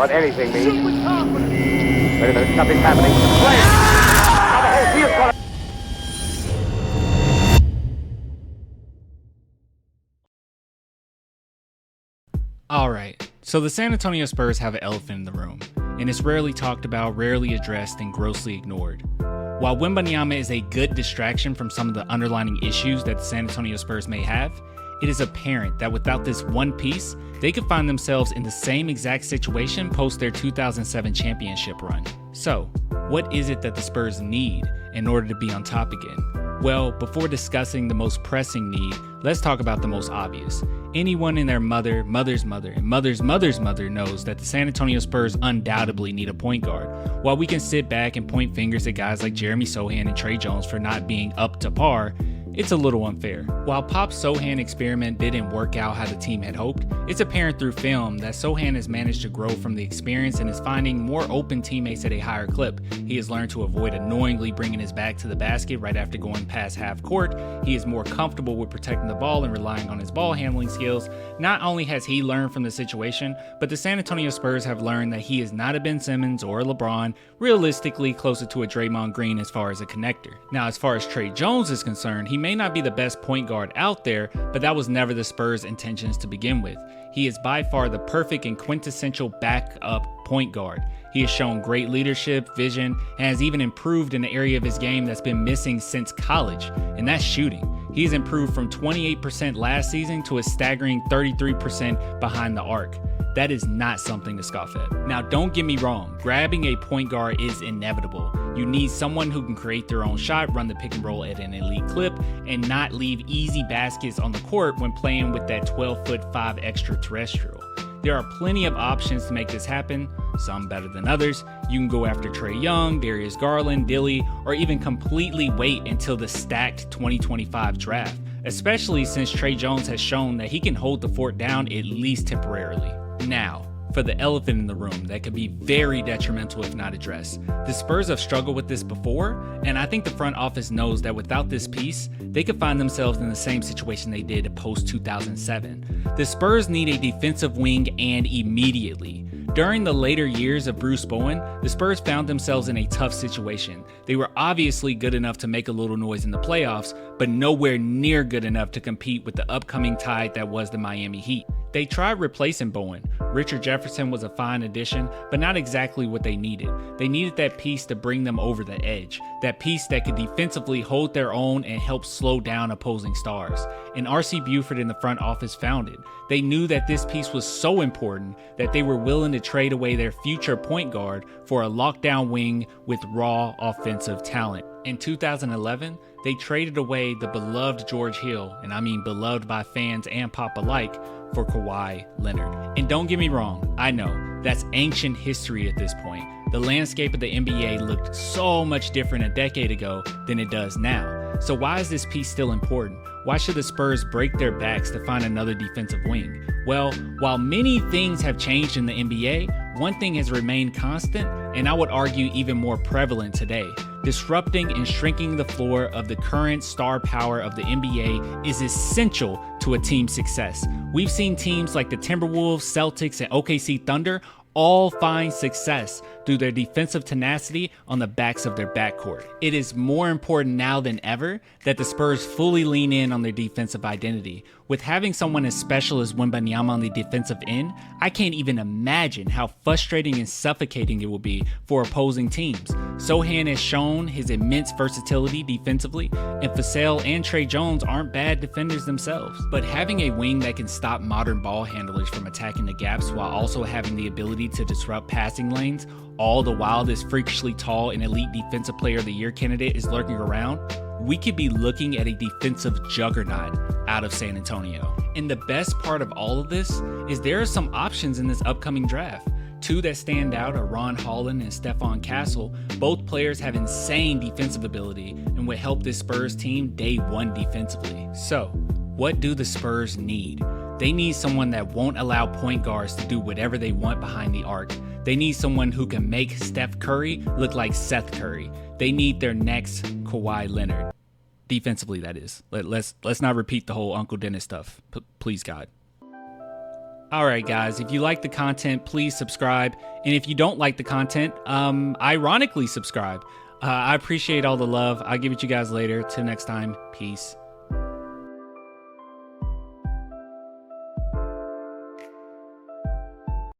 what anything means. Wait a minute, something's happening. Play! Now the whole field's gonna... Alright, so the San Antonio Spurs have an elephant in the room, and it's rarely talked about, rarely addressed, and grossly ignored. While Wembanyama is a good distraction from some of the underlying issues that the San Antonio Spurs may have, it is apparent that without this one piece, they could find themselves in the same exact situation post their 2007 championship run. So, what is it that the Spurs need in order to be on top again? Well, before discussing the most pressing need, let's talk about the most obvious. Anyone in their mother's mother, and mother's mother knows that the San Antonio Spurs undoubtedly need a point guard. While we can sit back and point fingers at guys like Jeremy Sochan and Tre Jones for not being up to par, it's a little unfair. While Pop's Sochan experiment didn't work out how the team had hoped, it's apparent through film that Sochan has managed to grow from the experience and is finding more open teammates at a higher clip. He has learned to avoid annoyingly bringing his back to the basket right after going past half court. He is more comfortable with protecting the ball and relying on his ball handling skills. Not only has he learned from the situation, but the San Antonio Spurs have learned that he is not a Ben Simmons or a LeBron, realistically closer to a Draymond Green as far as a connector. Now, as far as Tre Jones is concerned, he may not be the best point guard out there, but that was never the Spurs' intentions to begin with. He is by far the perfect and quintessential backup point guard. He has shown great leadership, vision, and has even improved in the area of his game that's been missing since college, and that's shooting. He has improved from 28% last season to a staggering 33% behind the arc. That is not something to scoff at. Now, don't get me wrong, grabbing a point guard is inevitable. You need someone who can create their own shot, run the pick and roll at an elite clip, and not leave easy baskets on the court when playing with that 12'5" extraterrestrial. There are plenty of options to make this happen, some better than others. You can go after Trae Young, Darius Garland, Dilly, or even completely wait until the stacked 2025 draft, especially since Tre Jones has shown that he can hold the fort down at least temporarily. Now, for the elephant in the room that could be very detrimental if not addressed. The Spurs have struggled with this before, and I think the front office knows that without this piece, they could find themselves in the same situation they did post-2007. The Spurs need a defensive wing, and immediately. During the later years of Bruce Bowen, the Spurs found themselves in a tough situation. They were obviously good enough to make a little noise in the playoffs, but nowhere near good enough to compete with the upcoming tide that was the Miami Heat. They tried replacing Bowen. Richard Jefferson was a fine addition, but not exactly what they needed. They needed that piece to bring them over the edge, that piece that could defensively hold their own and help slow down opposing stars. And R.C. Buford in the front office found it. They knew that this piece was so important that they were willing to trade away their future point guard for a lockdown wing with raw offensive talent. In 2011, they traded away the beloved George Hill, and I mean beloved by fans and Pop alike, for Kawhi Leonard. And don't get me wrong, I know, that's ancient history at this point. The landscape of the NBA looked so much different a decade ago than it does now. So why is this piece still important? Why should the Spurs break their backs to find another defensive wing? Well, while many things have changed in the NBA, one thing has remained constant, and I would argue even more prevalent today. Disrupting and shrinking the floor of the current star power of the NBA is essential to a team's success. We've seen teams like the Timberwolves, Celtics, and OKC Thunder all find success through their defensive tenacity on the backs of their backcourt. It is more important now than ever that the Spurs fully lean in on their defensive identity. With having someone as special as Wembanyama on the defensive end, I can't even imagine how frustrating and suffocating it will be for opposing teams. Sochan has shown his immense versatility defensively, and Vassell and Tre Jones aren't bad defenders themselves. But having a wing that can stop modern ball handlers from attacking the gaps while also having the ability to disrupt passing lanes, all the while this freakishly tall and elite defensive player of the year candidate is lurking around, we could be looking at a defensive juggernaut out of San Antonio. And the best part of all of this is there are some options in this upcoming draft. Two that stand out are Ron Holland and Stephon Castle. Both players have insane defensive ability and would help this Spurs team day one defensively. So, what do the Spurs need? They need someone that won't allow point guards to do whatever they want behind the arc. They need someone who can make Steph Curry look like Seth Curry. They need their next Kawhi Leonard. Defensively, that is. Let's not repeat the whole Uncle Dennis stuff. Please, God. All right, guys, if you like the content, please subscribe. And if you don't like the content, ironically subscribe. I appreciate all the love. I'll give it to you guys later. Till next time, peace.